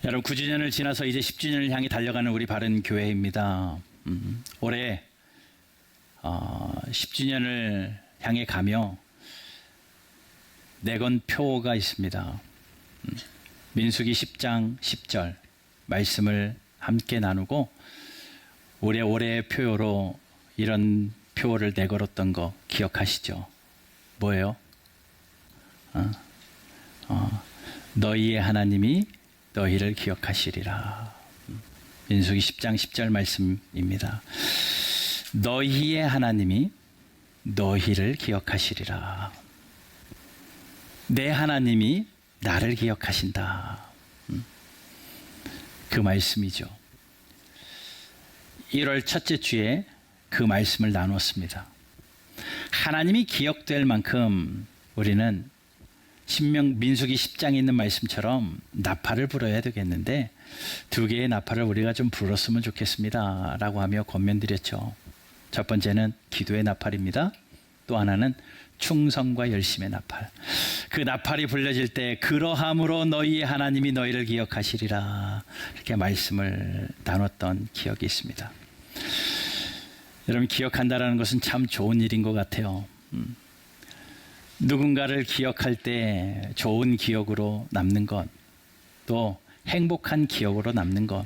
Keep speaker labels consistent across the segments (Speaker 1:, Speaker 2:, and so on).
Speaker 1: 여러분 9주년을 지나서 이제 10주년을 향해 달려가는 우리 바른 교회입니다. 올해 10주년을 향해 가며 내건 표가 있습니다. 민수기 10장 10절 말씀을 함께 나누고 올해의 표로 이런 표를 내걸었던 거 기억하시죠? 뭐예요? 너희의 하나님이 너희를 기억하시리라. 민수기 10장 10절 말씀입니다. 너희의 하나님이 너희를 기억하시리라. 내 하나님이 나를 기억하신다. 그 말씀이죠. 1월 첫째 주에 그 말씀을 나눴습니다. 하나님이 기억될 만큼 우리는 민수기 10장에 있는 말씀처럼 나팔을 불어야 되겠는데 두 개의 나팔을 우리가 좀 불었으면 좋겠습니다 라고 하며 권면드렸죠. 첫 번째는 기도의 나팔입니다. 또 하나는 충성과 열심의 나팔. 그 나팔이 불려질 때 그러함으로 너희의 하나님이 너희를 기억하시리라 이렇게 말씀을 나눴던 기억이 있습니다. 여러분 기억한다는 것은 참 좋은 일인 것 같아요. 누군가를 기억할 때 좋은 기억으로 남는 것, 또 행복한 기억으로 남는 것,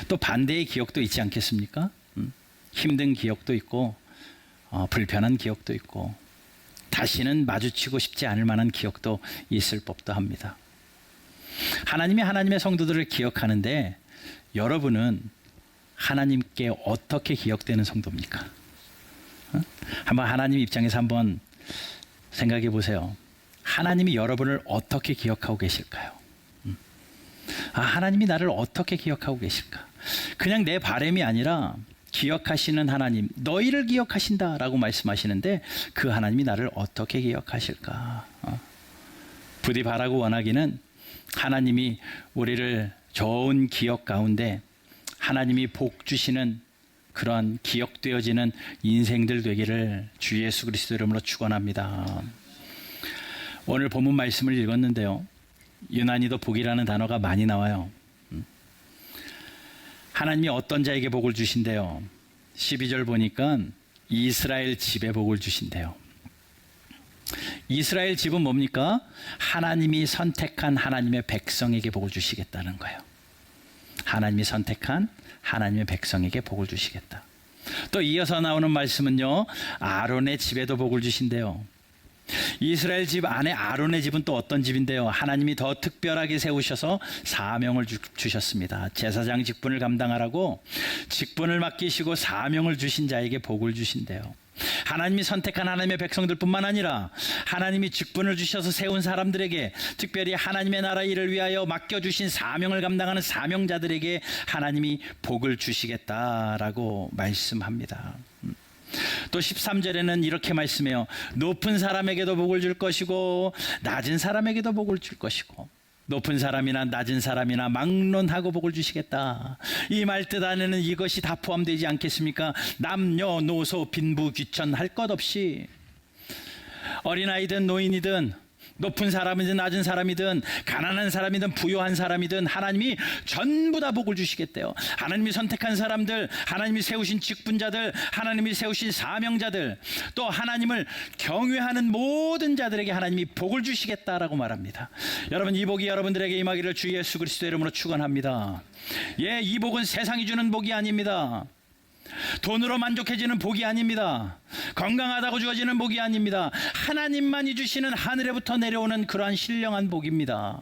Speaker 1: 또 반대의 기억도 있지 않겠습니까? 힘든 기억도 있고 불편한 기억도 있고 다시는 마주치고 싶지 않을 만한 기억도 있을 법도 합니다. 하나님이 하나님의 성도들을 기억하는데 여러분은 하나님께 어떻게 기억되는 성도입니까? 한번 하나님 입장에서 한번 생각해 보세요. 하나님이 여러분을 어떻게 기억하고 계실까요? 하나님이 나를 어떻게 기억하고 계실까? 그냥 내 바람이 아니라 기억하시는 하나님, 너희를 기억하신다라고 말씀하시는데 그 하나님이 나를 어떻게 기억하실까? 부디 바라고 원하기는 하나님이 우리를 좋은 기억 가운데 하나님이 복 주시는 그러한 기억되어지는 인생들 되기를 주 예수 그리스도 이름으로 축원합니다. 오늘 본문 말씀을 읽었는데요. 유난히도 복이라는 단어가 많이 나와요. 하나님이 어떤 자에게 복을 주신대요? 12절 보니까 이스라엘 집에 복을 주신대요. 이스라엘 집은 뭡니까? 하나님이 선택한 하나님의 백성에게 복을 주시겠다는 거예요. 하나님이 선택한 하나님의 백성에게 복을 주시겠다. 또 이어서 나오는 말씀은요, 아론의 집에도 복을 주신대요. 이스라엘 집 안에 아론의 집은 또 어떤 집인데요? 하나님이 더 특별하게 세우셔서 사명을 주셨습니다. 제사장 직분을 감당하라고 직분을 맡기시고 사명을 주신 자에게 복을 주신대요. 하나님이 선택한 하나님의 백성들뿐만 아니라 하나님이 직분을 주셔서 세운 사람들에게, 특별히 하나님의 나라 일을 위하여 맡겨주신 사명을 감당하는 사명자들에게 하나님이 복을 주시겠다라고 말씀합니다. 또 13절에는 이렇게 말씀해요. 높은 사람에게도 복을 줄 것이고 낮은 사람에게도 복을 줄 것이고 높은 사람이나 낮은 사람이나 막론하고 복을 주시겠다. 이 말 뜻 안에는 이것이 다 포함되지 않겠습니까? 남녀노소 빈부 귀천 할 것 없이 어린아이든 노인이든 높은 사람이든 낮은 사람이든 가난한 사람이든 부유한 사람이든 하나님이 전부 다 복을 주시겠대요. 하나님이 선택한 사람들, 하나님이 세우신 직분자들, 하나님이 세우신 사명자들, 또 하나님을 경외하는 모든 자들에게 하나님이 복을 주시겠다라고 말합니다. 여러분, 이 복이 여러분들에게 임하기를 주 예수 그리스도 이름으로 축원합니다. 예, 이 복은 세상이 주는 복이 아닙니다. 돈으로 만족해지는 복이 아닙니다. 건강하다고 주어지는 복이 아닙니다. 하나님만이 주시는 하늘에부터 내려오는 그러한 신령한 복입니다.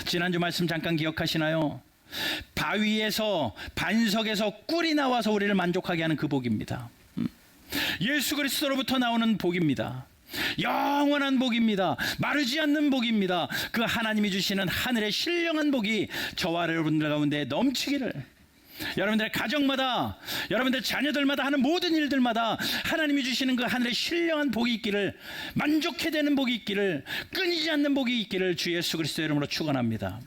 Speaker 1: 지난주 말씀 잠깐 기억하시나요? 바위에서, 반석에서 꿀이 나와서 우리를 만족하게 하는 그 복입니다. 예수 그리스도로부터 나오는 복입니다. 영원한 복입니다. 마르지 않는 복입니다. 그 하나님이 주시는 하늘의 신령한 복이 저와 여러분들 가운데 넘치기를, 여러분들의 가정마다, 여러분들 자녀들마다 하는 모든 일들마다 하나님이 주시는 그 하늘의 신령한 복이 있기를, 만족해 되는 복이 있기를, 끊이지 않는 복이 있기를 주 예수 그리스도 이름으로 축원합니다.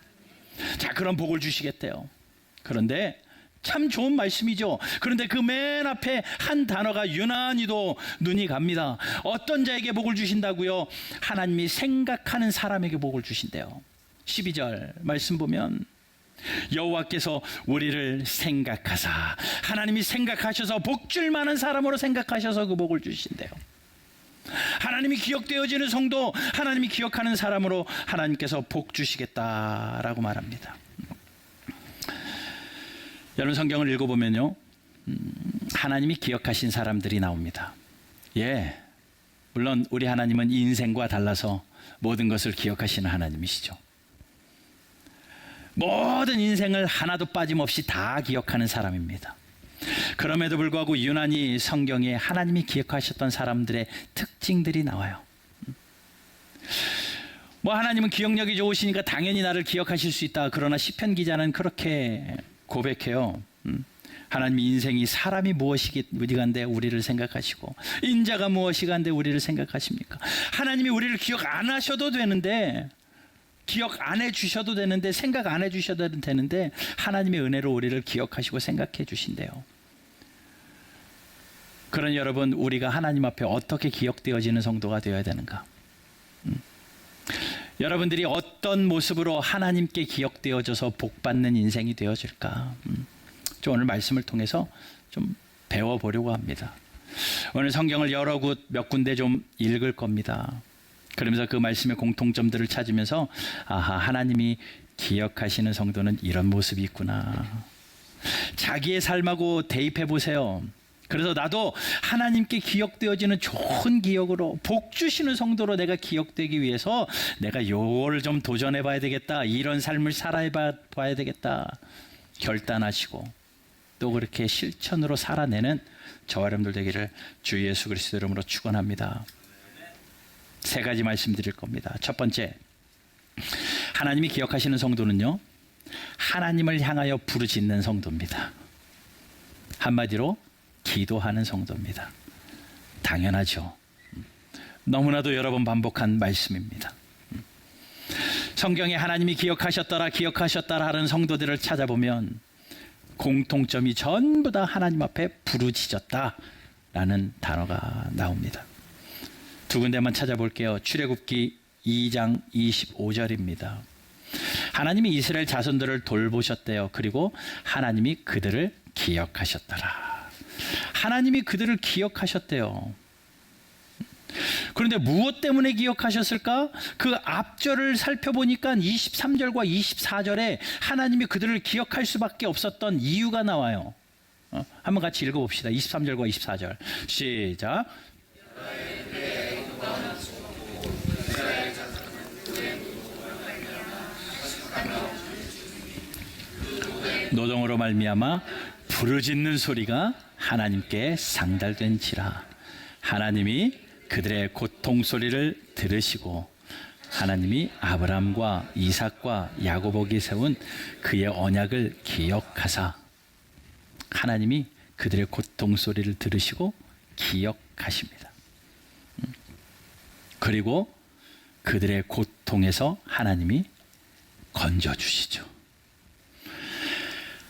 Speaker 1: 자, 그런 복을 주시겠대요. 그런데 참 좋은 말씀이죠. 그런데 그 맨 앞에 한 단어가 유난히도 눈이 갑니다. 어떤 자에게 복을 주신다고요? 하나님이 생각하는 사람에게 복을 주신대요. 12절 말씀 보면 여호와께서 우리를 생각하사, 하나님이 생각하셔서 복줄 만한 사람으로 생각하셔서 그 복을 주신대요. 하나님이 기억되어지는 성도, 하나님이 기억하는 사람으로 하나님께서 복 주시겠다라고 말합니다. 여러분, 성경을 읽어보면요, 하나님이 기억하신 사람들이 나옵니다. 물론 우리 하나님은 인생과 달라서 모든 것을 기억하시는 하나님이시죠. 모든 인생을 하나도 빠짐없이 다 기억하는 사람입니다. 그럼에도 불구하고 유난히 성경에 하나님이 기억하셨던 사람들의 특징들이 나와요. 하나님은 기억력이 좋으시니까 당연히 나를 기억하실 수 있다. 그러나 시편 기자는 그렇게 고백해요. 하나님의 인생이 사람이 무엇이간데 우리를 생각하시고, 인자가 무엇이간데 우리를 생각하십니까? 하나님이 우리를 기억 안 하셔도 되는데, 기억 안 해주셔도 되는데, 생각 안 해주셔도 되는데, 하나님의 은혜로 우리를 기억하시고 생각해 주신대요. 그런 여러분, 우리가 하나님 앞에 어떻게 기억되어지는 성도가 되어야 되는가? 여러분들이 어떤 모습으로 하나님께 기억되어져서 복받는 인생이 되어질까? 좀 오늘 말씀을 통해서 좀 배워보려고 합니다. 오늘 성경을 몇 군데 좀 읽을 겁니다. 그러면서 그 말씀의 공통점들을 찾으면서, 하나님이 기억하시는 성도는 이런 모습이 있구나. 자기의 삶하고 대입해 보세요. 그래서 나도 하나님께 기억되어지는 좋은 기억으로, 복 주시는 성도로 내가 기억되기 위해서 내가 요걸 좀 도전해 봐야 되겠다, 이런 삶을 살아봐야 되겠다 결단하시고, 또 그렇게 실천으로 살아내는 저와 여러분들 되기를 주 예수 그리스도 이름으로 축원합니다. 3가지 말씀드릴 겁니다. 첫 번째, 하나님이 기억하시는 성도는요, 하나님을 향하여 부르짖는 성도입니다. 한마디로 기도하는 성도입니다. 당연하죠. 너무나도 여러 번 반복한 말씀입니다. 성경에 하나님이 기억하셨더라 하는 성도들을 찾아보면 공통점이 전부 다 하나님 앞에 부르짖었다라는 단어가 나옵니다. 2군데만 찾아볼게요. 출애굽기 2장 25절입니다. 하나님이 이스라엘 자손들을 돌보셨대요. 그리고 하나님이 그들을 기억하셨더라. 하나님이 그들을 기억하셨대요. 그런데 무엇 때문에 기억하셨을까? 그 앞절을 살펴보니까 23절과 24절에 하나님이 그들을 기억할 수밖에 없었던 이유가 나와요. 한번 같이 읽어봅시다. 23절과 24절 시작. 노동으로 말미암아 부르짖는 소리가 하나님께 상달된지라. 하나님이 그들의 고통 소리를 들으시고, 하나님이 아브라함과 이삭과 야고보에게 세운 그의 언약을 기억하사, 하나님이 그들의 고통 소리를 들으시고 기억하십니다. 그리고 그들의 고통에서 하나님이 건져주시죠.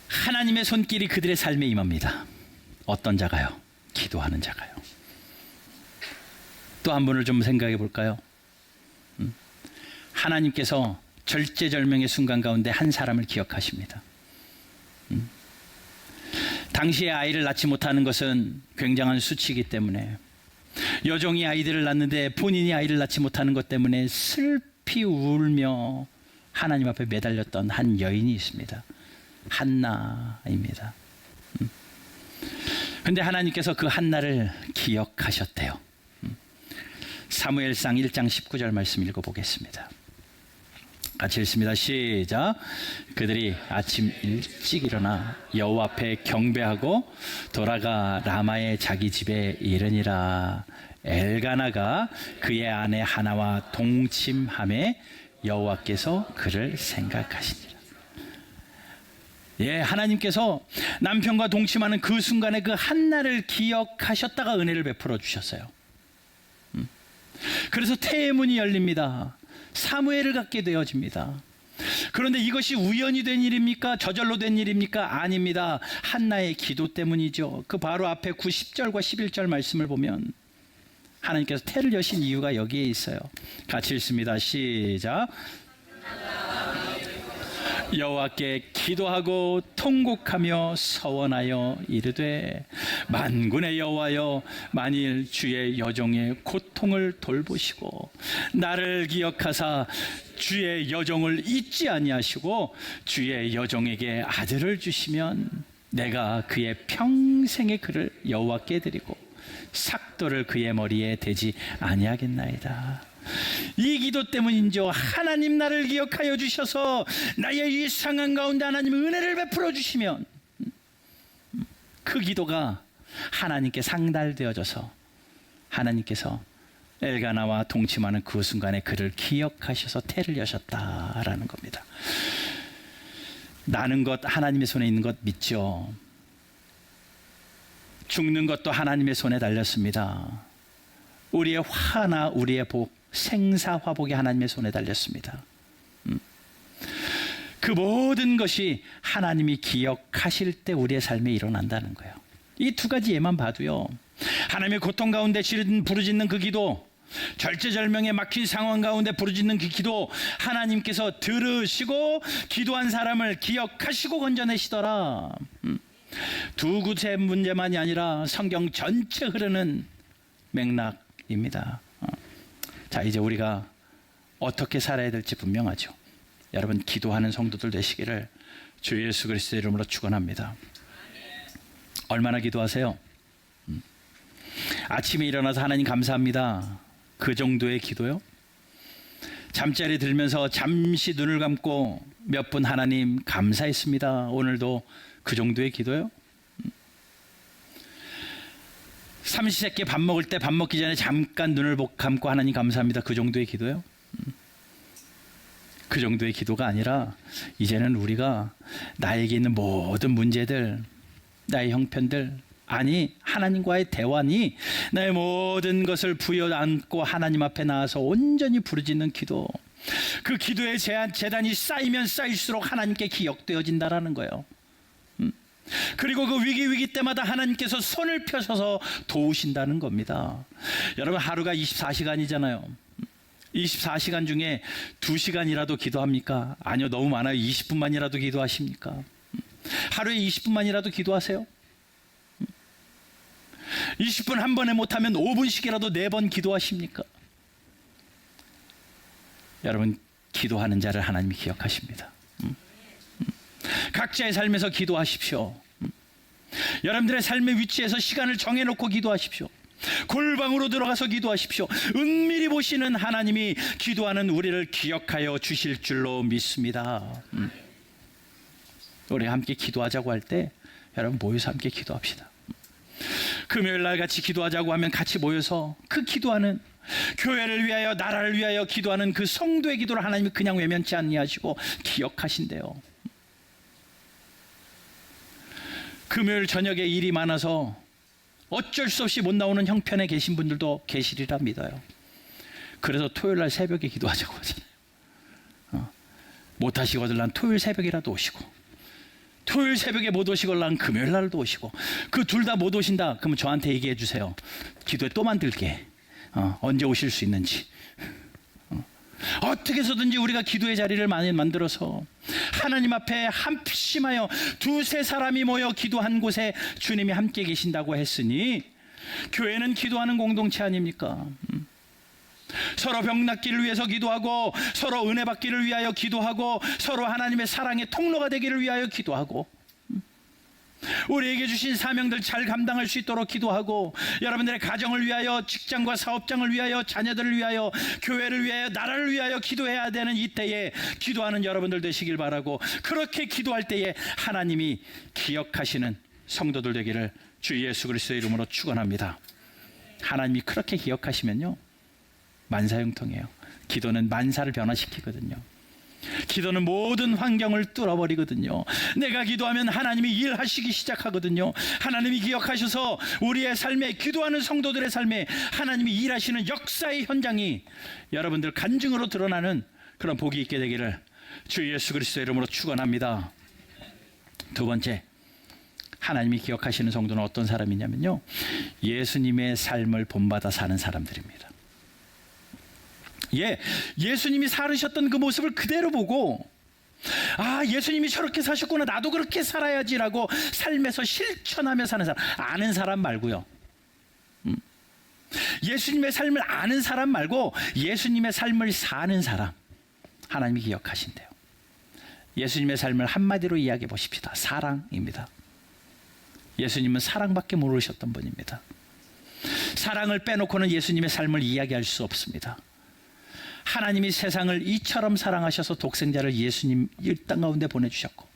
Speaker 1: 하나님의 손길이 그들의 삶에 임합니다. 어떤 자가요? 기도하는 자가요. 또 한 분을 좀 생각해 볼까요? 하나님께서 절제절명의 순간 가운데 한 사람을 기억하십니다. 당시에 아이를 낳지 못하는 것은 굉장한 수치이기 때문에, 여종이 아이들을 낳는데 본인이 아이를 낳지 못하는 것 때문에 슬피 울며 하나님 앞에 매달렸던 한 여인이 있습니다. 한나입니다. 그런데 하나님께서 그 한나를 기억하셨대요. 사무엘상 1장 19절 말씀 읽어보겠습니다. 같이 읽습니다. 시작. 그들이 아침 일찍 일어나 여호와 앞에 경배하고 돌아가 라마의 자기 집에 이르니라. 엘가나가 그의 아내 하나와 동침하매 여호와께서 그를 생각하시니라. 하나님께서 남편과 동침하는 그 순간에 그 한나를 기억하셨다가 은혜를 베풀어 주셨어요. 그래서 태의 문이 열립니다. 사무엘을 갖게 되어집니다. 그런데 이것이 우연히 된 일입니까? 저절로 된 일입니까? 아닙니다. 한나의 기도 때문이죠. 그 바로 앞에 10절과 11절 말씀을 보면 하나님께서 태를 여신 이유가 여기에 있어요. 같이 읽습니다. 시작. 여호와께 기도하고 통곡하며 서원하여 이르되 만군의 여호와여 만일 주의 여종의 고통을 돌보시고 나를 기억하사 주의 여종을 잊지 아니하시고 주의 여종에게 아들을 주시면 내가 그의 평생의 그를 여호와께 드리고 삭도를 그의 머리에 대지 아니하겠나이다. 이 기도 때문인지요. 하나님 나를 기억하여 주셔서 나의 이 상황 가운데 하나님 은혜를 베풀어 주시면 그 기도가 하나님께 상달되어져서 하나님께서 엘가나와 동침하는 그 순간에 그를 기억하셔서 태를 여셨다라는 겁니다. 나는 것 하나님의 손에 있는 것 믿죠. 죽는 것도 하나님의 손에 달렸습니다. 우리의 화나 우리의 복, 생사화복이 하나님의 손에 달렸습니다. 그 모든 것이 하나님이 기억하실 때 우리의 삶에 일어난다는 거예요. 이 두 가지 예만 봐도요, 하나님의 고통 가운데 부르짖는 그 기도, 절제절명에 막힌 상황 가운데 부르짖는 그 기도, 하나님께서 들으시고 기도한 사람을 기억하시고 건져내시더라. 두 구체 문제만이 아니라 성경 전체 흐르는 맥락입니다. 자, 이제 우리가 어떻게 살아야 될지 분명하죠. 여러분, 기도하는 성도들 되시기를 주 예수 그리스도의 이름으로 축원합니다. 얼마나 기도하세요? 아침에 일어나서 하나님 감사합니다, 그 정도의 기도요? 잠자리 들면서 잠시 눈을 감고 몇 분 하나님 감사했습니다, 오늘도 그 정도의 기도요? 삼시세끼 밥 먹을 때 밥 먹기 전에 잠깐 눈을 감고 하나님 감사합니다, 그 정도의 기도요? 그 정도의 기도가 아니라 이제는 우리가 나에게 있는 모든 문제들, 나의 형편들, 아니 하나님과의 대화니 나의 모든 것을 부여안고 하나님 앞에 나와서 온전히 부르짖는 기도, 그 기도의 재단이 쌓이면 쌓일수록 하나님께 기억되어진다라는 거예요. 그리고 그 위기 때마다 하나님께서 손을 펴셔서 도우신다는 겁니다. 여러분, 하루가 24시간이잖아요. 24시간 중에 2시간이라도 기도합니까? 아니요, 너무 많아요. 20분만이라도 기도하십니까? 하루에 20분만이라도 기도하세요? 20분 한 번에 못하면 5분씩이라도 4번 기도하십니까? 여러분, 기도하는 자를 하나님이 기억하십니다. 각자의 삶에서 기도하십시오. 여러분들의 삶의 위치에서 시간을 정해놓고 기도하십시오. 골방으로 들어가서 기도하십시오. 은밀히 보시는 하나님이 기도하는 우리를 기억하여 주실 줄로 믿습니다. 우리 함께 기도하자고 할 때 여러분 모여서 함께 기도합시다. 금요일 날 같이 기도하자고 하면 같이 모여서 그 기도하는, 교회를 위하여 나라를 위하여 기도하는 그 성도의 기도를 하나님이 그냥 외면치 아니하시고 기억하신대요. 금요일 저녁에 일이 많아서 어쩔 수 없이 못 나오는 형편에 계신 분들도 계시리라 믿어요. 그래서 토요일 날 새벽에 기도하자고 하잖아요. 못 하시거든 토요일 새벽이라도 오시고, 토요일 새벽에 못 오시걸랑 금요일 날도 오시고, 그 둘 다 못 오신다 그러면 저한테 얘기해 주세요. 기도에 또 만들게. 언제 오실 수 있는지. 어떻게 해서든지 우리가 기도의 자리를 많이 만들어서 하나님 앞에 합심하여 2-3 모여 기도한 곳에 주님이 함께 계신다고 했으니 교회는 기도하는 공동체 아닙니까? 서로 병 낫기를 위해서 기도하고, 서로 은혜 받기를 위하여 기도하고, 서로 하나님의 사랑의 통로가 되기를 위하여 기도하고, 우리에게 주신 사명들 잘 감당할 수 있도록 기도하고, 여러분들의 가정을 위하여, 직장과 사업장을 위하여, 자녀들을 위하여, 교회를 위하여, 나라를 위하여 기도해야 되는 이때에 기도하는 여러분들 되시길 바라고, 그렇게 기도할 때에 하나님이 기억하시는 성도들 되기를 주 예수 그리스도의 이름으로 축원합니다. 하나님이 그렇게 기억하시면요, 만사형통해요. 기도는 만사를 변화시키거든요. 기도는 모든 환경을 뚫어버리거든요. 내가 기도하면 하나님이 일하시기 시작하거든요. 하나님이 기억하셔서 우리의 삶에, 기도하는 성도들의 삶에 하나님이 일하시는 역사의 현장이 여러분들 간증으로 드러나는 그런 복이 있게 되기를 주 예수 그리스도의 이름으로 축원합니다. 두 번째, 하나님이 기억하시는 성도는 어떤 사람이냐면요, 예수님의 삶을 본받아 사는 사람들입니다. 예수님이 살으셨던 그 모습을 그대로 보고 아, 예수님이 저렇게 사셨구나, 나도 그렇게 살아야지라고 삶에서 실천하며 사는 사람, 아는 사람 말고요. 예수님의 삶을 아는 사람 말고 예수님의 삶을 사는 사람, 하나님이 기억하신대요. 예수님의 삶을 한마디로 이야기해 보십시다. 사랑입니다. 예수님은 사랑밖에 모르셨던 분입니다. 사랑을 빼놓고는 예수님의 삶을 이야기할 수 없습니다. 하나님이 세상을 이처럼 사랑하셔서 독생자를 예수님 이 땅 가운데 보내주셨고,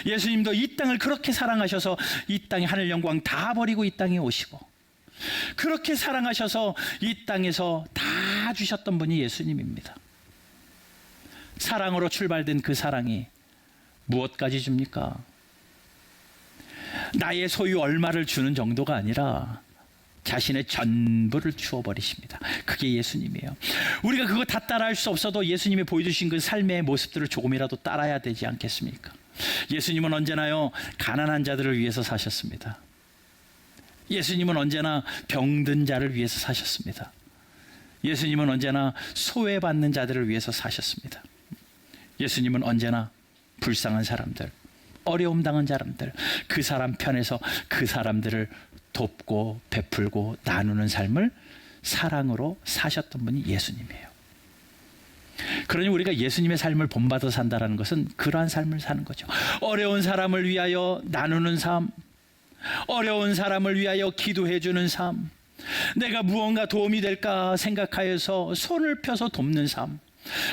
Speaker 1: 예수님도 이 땅을 그렇게 사랑하셔서 이 땅에 하늘 영광 다 버리고 이 땅에 오시고, 그렇게 사랑하셔서 이 땅에서 다 주셨던 분이 예수님입니다. 사랑으로 출발된 그 사랑이 무엇까지 줍니까? 나의 소유 얼마를 주는 정도가 아니라 자신의 전부를 주어버리십니다. 그게 예수님이에요. 우리가 그거 다 따라할 수 없어도 예수님이 보여주신 그 삶의 모습들을 조금이라도 따라야 되지 않겠습니까? 예수님은 언제나요, 가난한 자들을 위해서 사셨습니다. 예수님은 언제나 병든 자를 위해서 사셨습니다. 예수님은 언제나 소외받는 자들을 위해서 사셨습니다. 예수님은 언제나 불쌍한 사람들, 어려움 당한 사람들, 그 사람 편에서 그 사람들을 돕고 베풀고 나누는 삶을 사랑으로 사셨던 분이 예수님이에요. 그러니 우리가 예수님의 삶을 본받아 산다는 것은 그러한 삶을 사는 거죠. 어려운 사람을 위하여 나누는 삶, 어려운 사람을 위하여 기도해 주는 삶, 내가 무언가 도움이 될까 생각하여서 손을 펴서 돕는 삶,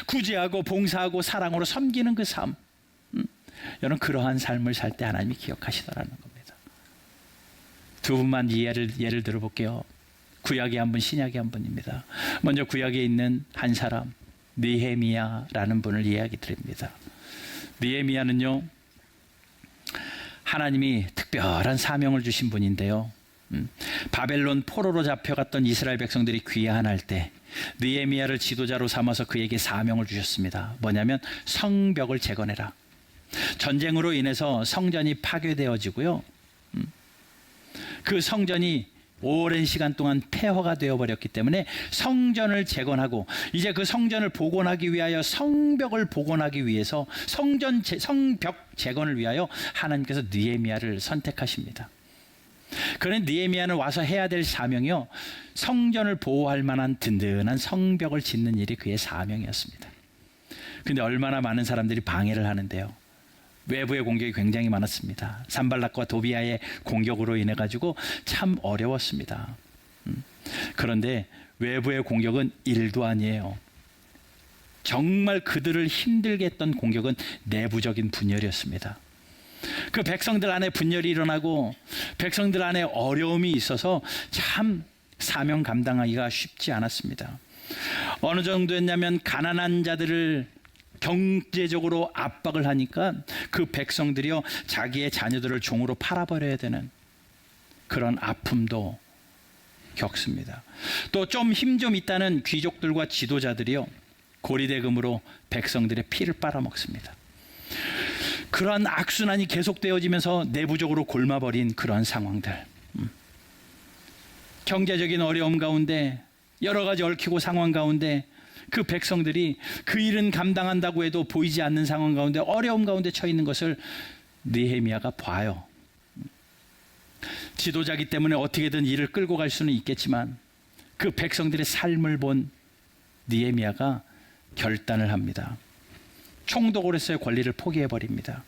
Speaker 1: 구제하고 봉사하고 사랑으로 섬기는 그 삶, 여러분 그러한 삶을 살 때 하나님이 기억하시더라는 겁니다. 두 분만 예를 들어볼게요. 구약에 한 분, 신약에 한 분입니다. 먼저 구약에 있는 한 사람, 느헤미야라는 분을 이야기 드립니다. 느헤미야는요, 하나님이 특별한 사명을 주신 분인데요, 바벨론 포로로 잡혀갔던 이스라엘 백성들이 귀환할 때 느헤미야를 지도자로 삼아서 그에게 사명을 주셨습니다. 뭐냐면 성벽을 재건해라. 전쟁으로 인해서 성전이 파괴되어지고요, 그 성전이 오랜 시간 동안 폐허가 되어버렸기 때문에 성전을 재건하고, 이제 그 성전을 복원하기 위하여 성벽을 복원하기 위해서 성벽 재건을 위하여 하나님께서 느헤미야를 선택하십니다. 그런데 느헤미야는 와서 해야 될 사명이요, 성전을 보호할 만한 든든한 성벽을 짓는 일이 그의 사명이었습니다. 그런데 얼마나 많은 사람들이 방해를 하는데요, 외부의 공격이 굉장히 많았습니다. 산발락과 도비아의 공격으로 인해 가지고 참 어려웠습니다. 그런데 외부의 공격은 일도 아니에요. 정말 그들을 힘들게 했던 공격은 내부적인 분열이었습니다. 그 백성들 안에 분열이 일어나고 백성들 안에 어려움이 있어서 참 사명 감당하기가 쉽지 않았습니다. 어느 정도였냐면 가난한 자들을 경제적으로 압박을 하니까 그 백성들이요, 자기의 자녀들을 종으로 팔아버려야 되는 그런 아픔도 겪습니다. 또 좀 힘 좀 있다는 귀족들과 지도자들이요, 고리대금으로 백성들의 피를 빨아먹습니다. 그러한 악순환이 계속되어지면서 내부적으로 골마버린 그러한 상황들, 경제적인 어려움 가운데, 여러 가지 얽히고 상황 가운데 그 백성들이 그 일은 감당한다고 해도 보이지 않는 상황 가운데, 어려움 가운데 처해 있는 것을 느헤미야가 봐요. 지도자기 때문에 어떻게든 일을 끌고 갈 수는 있겠지만 그 백성들의 삶을 본 느헤미야가 결단을 합니다. 총독으로서의 권리를 포기해버립니다.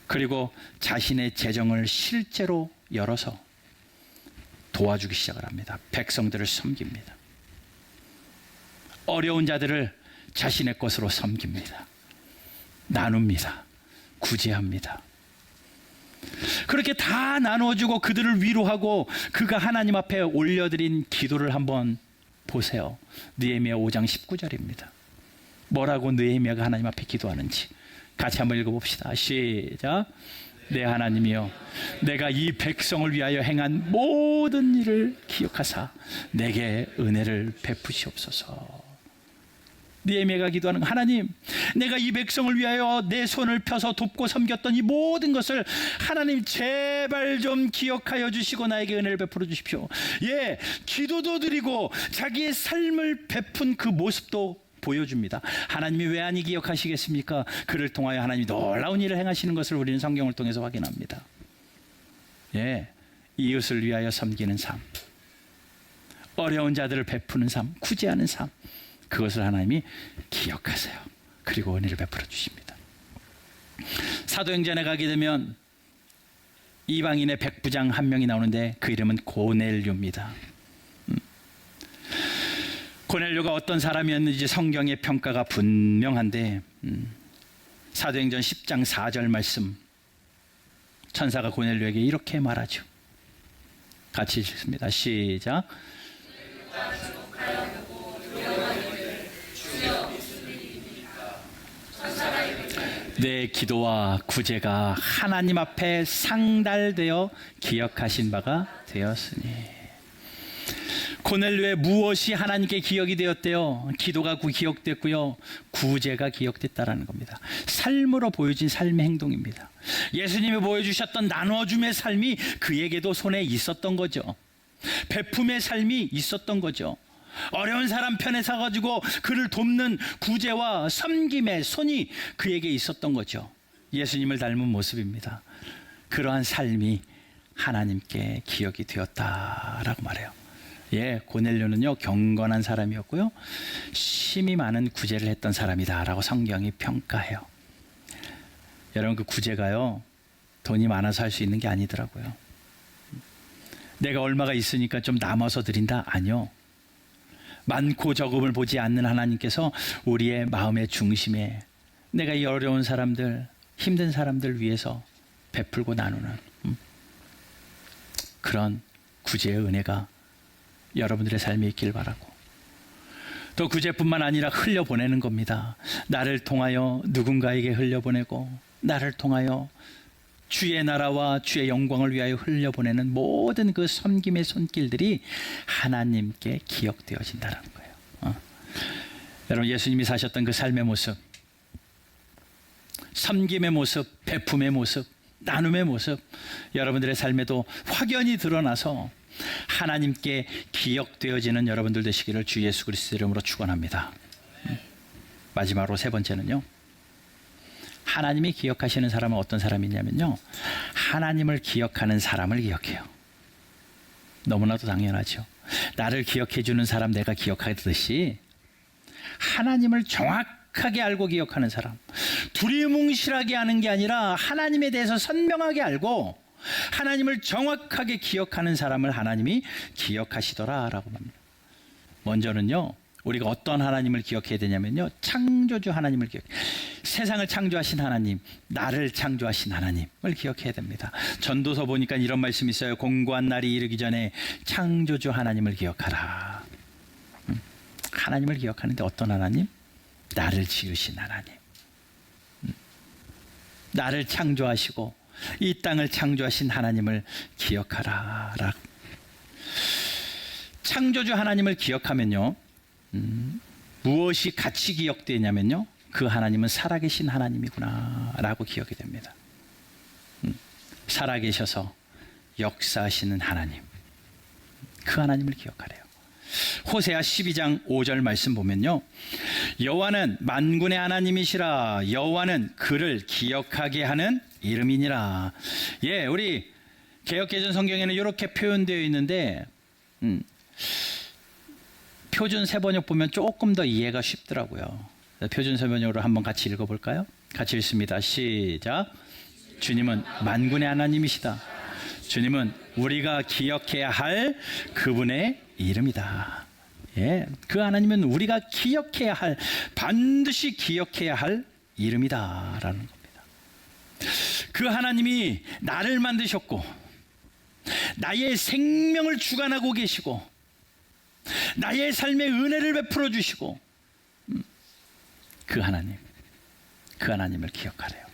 Speaker 1: 그리고 자신의 재정을 실제로 열어서 도와주기 시작을 합니다. 백성들을 섬깁니다. 어려운 자들을 자신의 것으로 섬깁니다. 나눕니다. 구제합니다. 그렇게 다 나눠주고 그들을 위로하고 그가 하나님 앞에 올려드린 기도를 한번 보세요. 느헤미야 5장 19절입니다. 뭐라고 느헤미야가 하나님 앞에 기도하는지 같이 한번 읽어봅시다. 시작. 내 하나님이여, 내가 이 백성을 위하여 행한 모든 일을 기억하사 내게 은혜를 베푸시옵소서. 느헤미야가 기도하는 거, 하나님, 내가 이 백성을 위하여 내 손을 펴서 돕고 섬겼던 이 모든 것을 하나님 제발 좀 기억하여 주시고 나에게 은혜를 베풀어 주십시오. 예, 기도도 드리고 자기의 삶을 베푼 그 모습도 보여줍니다. 하나님이 왜 아니 기억하시겠습니까? 그를 통하여 하나님이 놀라운 일을 행하시는 것을 우리는 성경을 통해서 확인합니다. 예, 이웃을 위하여 섬기는 삶, 어려운 자들을 베푸는 삶, 구제하는 삶, 그것을 하나님이 기억하세요. 그리고 은혜를 베풀어 주십니다. 사도행전에 가게 되면 이방인의 백부장 한 명이 나오는데 그 이름은 고넬료입니다. 고넬료가 어떤 사람이었는지 성경의 평가가 분명한데 사도행전 10장 4절 말씀, 천사가 고넬료에게 이렇게 말하죠. 같이 읽습니다. 시작. 내 기도와 구제가 하나님 앞에 상달되어 기억하신 바가 되었으니. 고넬료의 무엇이 하나님께 기억이 되었대요? 기도가 기억됐고요, 구제가 기억됐다라는 겁니다. 삶으로 보여진 삶의 행동입니다. 예수님이 보여주셨던 나눠줌의 삶이 그에게도 손에 있었던 거죠. 베품의 삶이 있었던 거죠. 어려운 사람 편에 서가지고 그를 돕는 구제와 섬김의 손이 그에게 있었던 거죠. 예수님을 닮은 모습입니다. 그러한 삶이 하나님께 기억이 되었다라고 말해요. 예, 고넬료는요 경건한 사람이었고요, 심이 많은 구제를 했던 사람이다라고 성경이 평가해요. 여러분, 그 구제가요 돈이 많아서 할 수 있는 게 아니더라고요. 내가 얼마가 있으니까 좀 남아서 드린다? 아니요. 많고 적음을 보지 않는 하나님께서 우리의 마음의 중심에 내가 이 어려운 사람들, 힘든 사람들 위해서 베풀고 나누는 그런 구제의 은혜가 여러분들의 삶에 있길 바라고, 또 구제뿐만 아니라 흘려보내는 겁니다. 나를 통하여 누군가에게 흘려보내고, 나를 통하여 주의 나라와 주의 영광을 위하여 흘려보내는 모든 그 섬김의 손길들이 하나님께 기억되어진다는 거예요. 여러분, 예수님이 사셨던 그 삶의 모습, 섬김의 모습, 베품의 모습, 나눔의 모습, 여러분들의 삶에도 확연히 드러나서 하나님께 기억되어지는 여러분들 되시기를 주 예수 그리스도 이름으로 축원합니다. 마지막으로 세 번째는요, 하나님이 기억하시는 사람은 어떤 사람이냐면요, 하나님을 기억하는 사람을 기억해요. 너무나도 당연하죠. 나를 기억해 주는 사람 내가 기억하듯이 하나님을 정확하게 알고 기억하는 사람, 두리뭉실하게 아는 게 아니라 하나님에 대해서 선명하게 알고 하나님을 정확하게 기억하는 사람을 하나님이 기억하시더라라고 합니다. 먼저는요, 우리가 어떤 하나님을 기억해야 되냐면요, 창조주 하나님을 기억해. 세상을 창조하신 하나님, 나를 창조하신 하나님을 기억해야 됩니다. 전도서 보니까 이런 말씀이 있어요. 공고한 날이 이르기 전에 창조주 하나님을 기억하라. 하나님을 기억하는데 어떤 하나님? 나를 지으신 하나님, 나를 창조하시고 이 땅을 창조하신 하나님을 기억하라. 창조주 하나님을 기억하면요, 무엇이 같이 기억되냐면요, 그 하나님은 살아계신 하나님이구나 라고 기억이 됩니다. 살아계셔서 역사하시는 하나님, 그 하나님을 기억하래요. 호세아 12장 5절 말씀 보면요, 여호와는 만군의 하나님이시라, 여호와는 그를 기억하게 하는 이름이니라. 예, 우리 개역개정 성경에는 이렇게 표현되어 있는데 표준 세번역 보면 조금 더 이해가 쉽더라고요. 표준 세번역으로 한번 같이 읽어볼까요? 같이 읽습니다. 시작. 주님은 만군의 하나님이시다. 주님은 우리가 기억해야 할 그분의 이름이다. 예, 그 하나님은 우리가 기억해야 할, 반드시 기억해야 할 이름이다라는 겁니다. 그 하나님이 나를 만드셨고 나의 생명을 주관하고 계시고 나의 삶에 은혜를 베풀어 주시고, 그 하나님, 그 하나님을 기억하래요.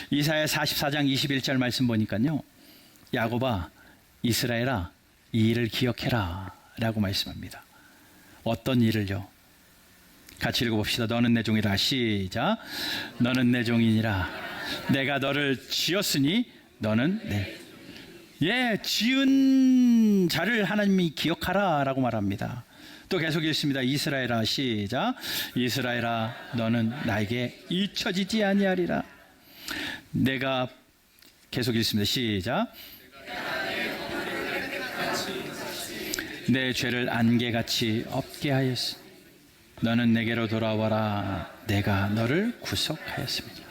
Speaker 1: 이사야 44장 21절 말씀 보니까요, 야곱아, 이스라엘아, 이 일을 기억해라 라고 말씀합니다. 어떤 일을요? 같이 읽어봅시다. 너는 내 종이라. 시작. 너는 내 종이니라. 내가 너를 지었으니 너는 내. 예, 지은 자를 하나님이 기억하라 라고 말합니다. 또 계속 읽습니다. 이스라엘아, 시작. 이스라엘아, 너는 나에게 잊혀지지 아니하리라. 내가 계속 읽습니다. 시작. 내 죄를 안개같이 없게 하였으니 너는 내게로 돌아와라. 내가 너를 구속하였습니다.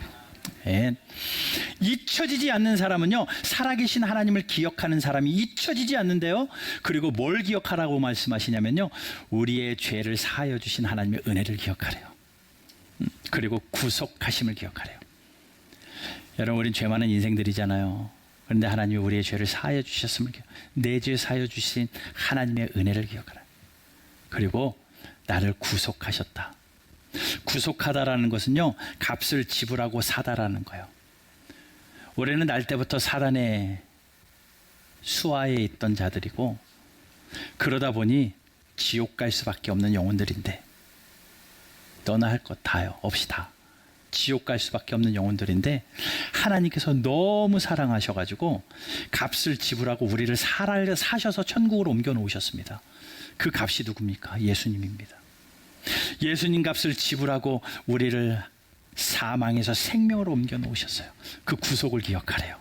Speaker 1: 잊혀지지 않는 사람은요, 살아계신 하나님을 기억하는 사람이 잊혀지지 않는데요, 그리고 뭘 기억하라고 말씀하시냐면요, 우리의 죄를 사하여 주신 하나님의 은혜를 기억하래요. 그리고 구속하심을 기억하래요. 여러분, 우린 죄 많은 인생들이잖아요. 그런데 하나님이 우리의 죄를 사하여 주셨음을, 내 죄 사하여 주신 하나님의 은혜를 기억하라. 그리고 나를 구속하셨다. 구속하다라는 것은요, 값을 지불하고 사다라는 거예요. 우리는 날 때부터 사단의 수하에 있던 자들이고, 그러다 보니 지옥 갈 수밖에 없는 영혼들인데, 너나 할 것 다요, 없이 다 지옥 갈 수밖에 없는 영혼들인데, 하나님께서 너무 사랑하셔가지고 값을 지불하고 우리를 사셔서 천국으로 옮겨 놓으셨습니다. 그 값이 누굽니까? 예수님입니다. 예수님 값을 지불하고 우리를 사망에서 생명으로 옮겨 놓으셨어요. 그 구속을 기억하래요.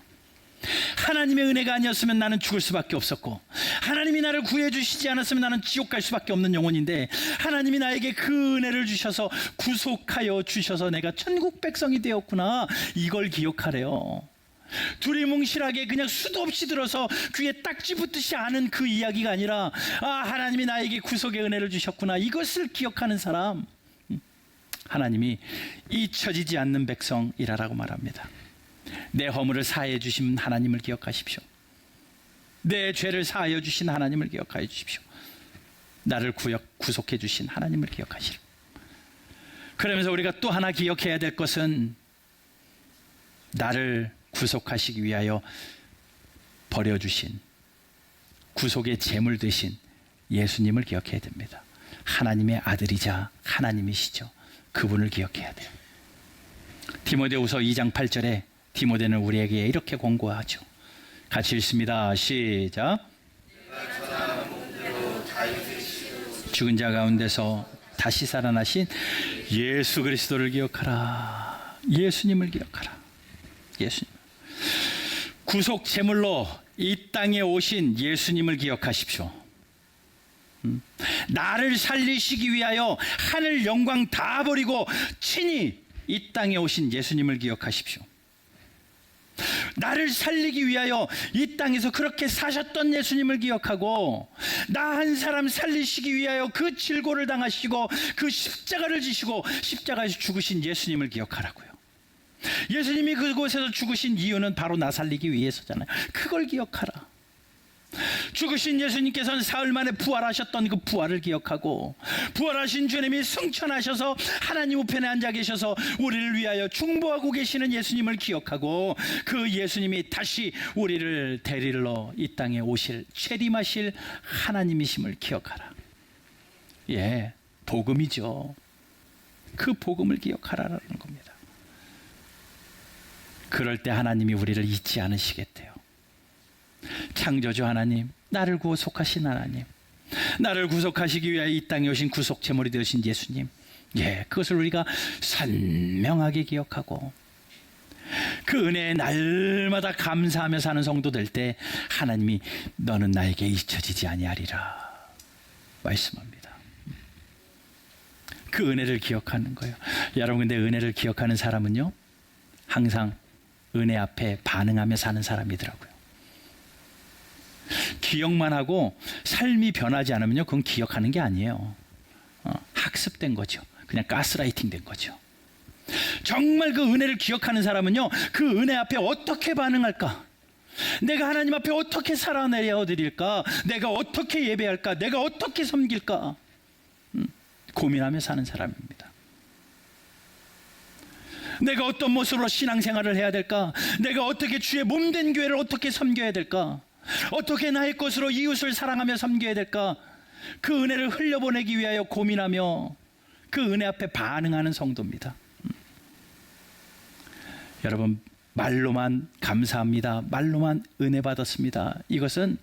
Speaker 1: 하나님의 은혜가 아니었으면 나는 죽을 수밖에 없었고, 하나님이 나를 구해주시지 않았으면 나는 지옥 갈 수밖에 없는 영혼인데, 하나님이 나에게 그 은혜를 주셔서 구속하여 주셔서 내가 천국 백성이 되었구나, 이걸 기억하래요. 두리뭉실하게 그냥 수도 없이 들어서 귀에 딱지 붙듯이 아는 그 이야기가 아니라, 아, 하나님이 나에게 구속의 은혜를 주셨구나, 이것을 기억하는 사람, 하나님이 잊혀지지 않는 백성이라고 말합니다. 내 허물을 사하여 주신 하나님을 기억하십시오. 내 죄를 사하여 주신 하나님을 기억하여 주십시오. 나를 구속해 주신 하나님을 기억하시라. 그러면서 우리가 또 하나 기억해야 될 것은, 나를 구속하시기 위하여 버려주신, 구속의 제물 되신 예수님을 기억해야 됩니다. 하나님의 아들이자 하나님이시죠. 그분을 기억해야 돼요. 디모데후서 2장 8절에 디모데는 우리에게 이렇게 권고하죠. 같이 읽습니다. 시작. 죽은 자 가운데서 다시 살아나신 예수 그리스도를 기억하라. 예수님을 기억하라. 예수님. 구속 제물로 이 땅에 오신 예수님을 기억하십시오. 나를 살리시기 위하여 하늘 영광 다 버리고 친히 이 땅에 오신 예수님을 기억하십시오. 나를 살리기 위하여 이 땅에서 그렇게 사셨던 예수님을 기억하고, 나 한 사람 살리시기 위하여 그 질고를 당하시고 그 십자가를 지시고 십자가에서 죽으신 예수님을 기억하라고요. 예수님이 그곳에서 죽으신 이유는 바로 나 살리기 위해서잖아요. 그걸 기억하라. 죽으신 예수님께서는 사흘 만에 부활하셨던 그 부활을 기억하고, 부활하신 주님이 승천하셔서 하나님 우편에 앉아 계셔서 우리를 위하여 중보하고 계시는 예수님을 기억하고, 그 예수님이 다시 우리를 데리러 이 땅에 오실, 재림하실 하나님이심을 기억하라. 예, 복음이죠. 그 복음을 기억하라는 겁니다. 그럴 때 하나님이 우리를 잊지 않으시겠대요. 창조주 하나님, 나를 구속하신 하나님, 나를 구속하시기 위하여 이 땅에 오신 구속 제물이 되신 예수님, 예, 그것을 우리가 선명하게 기억하고 그 은혜에 날마다 감사하며 사는 성도 될 때, 하나님이 너는 나에게 잊혀지지 아니하리라 말씀합니다. 그 은혜를 기억하는 거예요. 여러분, 근데 은혜를 기억하는 사람은요, 항상 은혜 앞에 반응하며 사는 사람이더라고요. 기억만 하고 삶이 변하지 않으면요, 그건 기억하는 게 아니에요. 학습된 거죠. 그냥 가스라이팅 된 거죠. 정말 그 은혜를 기억하는 사람은요, 그 은혜 앞에 어떻게 반응할까? 내가 하나님 앞에 어떻게 살아내려 드릴까? 내가 어떻게 예배할까? 내가 어떻게 섬길까? 고민하며 사는 사람입니다. 내가 어떤 모습으로 신앙생활을 해야 될까? 내가 어떻게 주의 몸된 교회를 어떻게 섬겨야 될까? 어떻게 나의 것으로 이웃을 사랑하며 섬겨야 될까? 그 은혜를 흘려보내기 위하여 고민하며 그 은혜 앞에 반응하는 성도입니다. 여러분, 말로만 감사합니다, 말로만 은혜 받았습니다, 이것은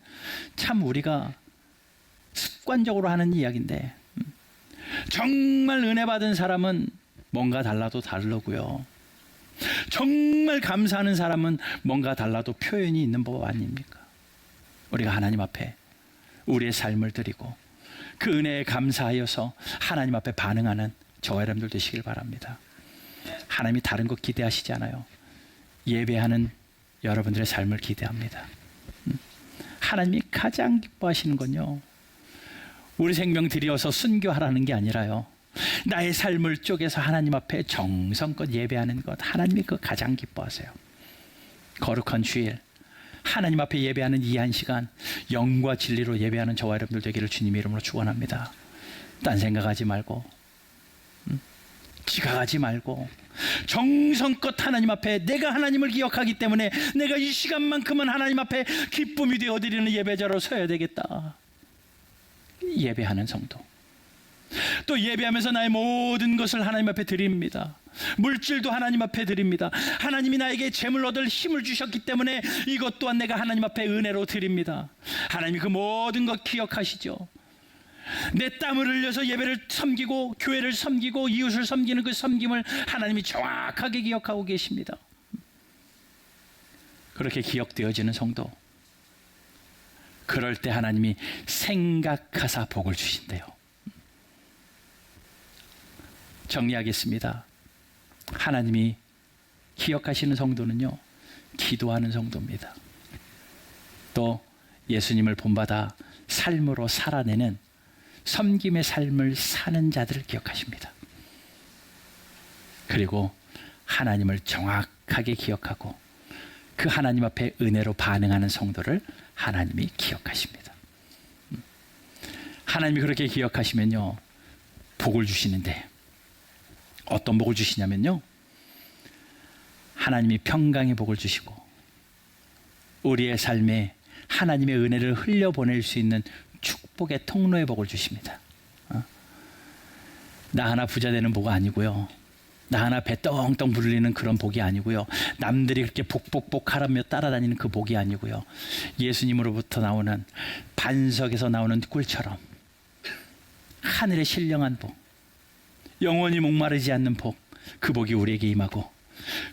Speaker 1: 참 우리가 습관적으로 하는 이야기인데, 정말 은혜 받은 사람은 뭔가 달라도 다르고요. 정말 감사하는 사람은 뭔가 달라도 표현이 있는 법 아닙니까? 우리가 하나님 앞에 우리의 삶을 드리고 그 은혜에 감사하여서 하나님 앞에 반응하는 저와 여러분들 되시길 바랍니다. 하나님이 다른 것 기대하시지 않아요. 예배하는 여러분들의 삶을 기대합니다. 하나님이 가장 기뻐하시는 건요, 우리 생명 들여서 순교하라는 게 아니라요, 나의 삶을 쪼개서 하나님 앞에 정성껏 예배하는 것, 하나님이 그거 가장 기뻐하세요. 거룩한 주일 하나님 앞에 예배하는 이 한 시간 영과 진리로 예배하는 저와 여러분들 되기를 주님의 이름으로 축원합니다. 딴 생각하지 말고 지각하지 말고 정성껏 하나님 앞에, 내가 하나님을 기억하기 때문에 내가 이 시간만큼은 하나님 앞에 기쁨이 되어드리는 예배자로 서야 되겠다. 예배하는 성도, 또 예배하면서 나의 모든 것을 하나님 앞에 드립니다. 물질도 하나님 앞에 드립니다. 하나님이 나에게 재물 얻을 힘을 주셨기 때문에 이것 또한 내가 하나님 앞에 은혜로 드립니다. 하나님이 그 모든 것 기억하시죠. 내 땀을 흘려서 예배를 섬기고 교회를 섬기고 이웃을 섬기는 그 섬김을 하나님이 정확하게 기억하고 계십니다. 그렇게 기억되어지는 성도, 그럴 때 하나님이 생각하사 복을 주신대요. 정리하겠습니다. 하나님이 기억하시는 성도는요, 기도하는 성도입니다. 또 예수님을 본받아 삶으로 살아내는 섬김의 삶을 사는 자들을 기억하십니다. 그리고 하나님을 정확하게 기억하고 그 하나님 앞에 은혜로 반응하는 성도를 하나님이 기억하십니다. 하나님이 그렇게 기억하시면요, 복을 주시는데 어떤 복을 주시냐면요, 하나님이 평강의 복을 주시고 우리의 삶에 하나님의 은혜를 흘려보낼 수 있는 축복의 통로의 복을 주십니다. 나 하나 부자 되는 복 아니고요, 나 하나 배 떵떵 부르리는 그런 복이 아니고요, 남들이 그렇게 복복복 하라며 따라다니는 그 복이 아니고요, 예수님으로부터 나오는, 반석에서 나오는 꿀처럼 하늘의 신령한 복, 영원히 목마르지 않는 복, 그 복이 우리에게 임하고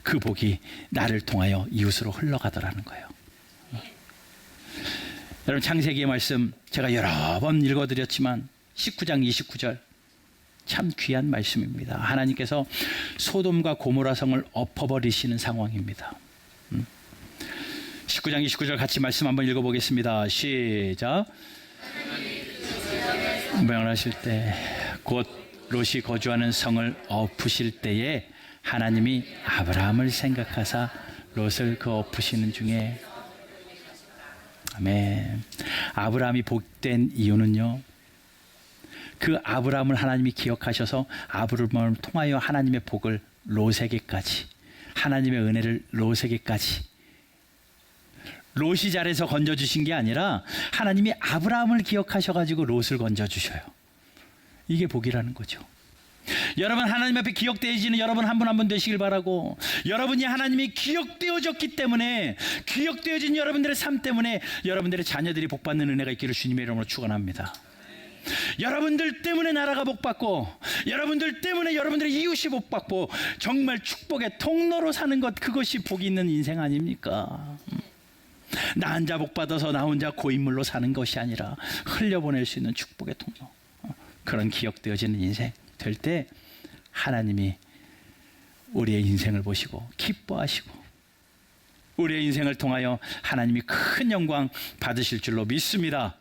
Speaker 1: 그 복이 나를 통하여 이웃으로 흘러가더라는 거예요. 여러분, 창세기의 말씀 제가 여러 번 읽어드렸지만 19장 29절 참 귀한 말씀입니다. 하나님께서 소돔과 고모라 성을 엎어버리시는 상황입니다. 19장 29절 같이 말씀 한번 읽어보겠습니다. 시작. 명하실 때 곧 롯이 거주하는 성을 엎으실 때에 하나님이 아브라함을 생각하사 롯을 그 엎으시는 중에, 아멘. 아브라함이 복된 이유는요, 그 아브라함을 하나님이 기억하셔서 아브라함을 통하여 하나님의 복을 롯에게까지, 하나님의 은혜를 롯에게까지, 롯이 잘해서 건져주신 게 아니라 하나님이 아브라함을 기억하셔가지고 롯을 건져주셔요. 이게 복이라는 거죠. 여러분, 하나님 앞에 기억되어지는 여러분 한 분 한 분 되시길 바라고, 여러분이 하나님이 기억되어졌기 때문에, 기억되어진 여러분들의 삶 때문에 여러분들의 자녀들이 복받는 은혜가 있기를 주님의 이름으로 축원합니다. 여러분들 때문에 나라가 복받고, 여러분들 때문에 여러분들의 이웃이 복받고, 정말 축복의 통로로 사는 것, 그것이 복이 있는 인생 아닙니까? 나 혼자 복받아서 나 혼자 고인물로 사는 것이 아니라 흘려보낼 수 있는 축복의 통로, 그런 기억되어지는 인생 될 때 하나님이 우리의 인생을 보시고 기뻐하시고 우리의 인생을 통하여 하나님이 큰 영광 받으실 줄로 믿습니다.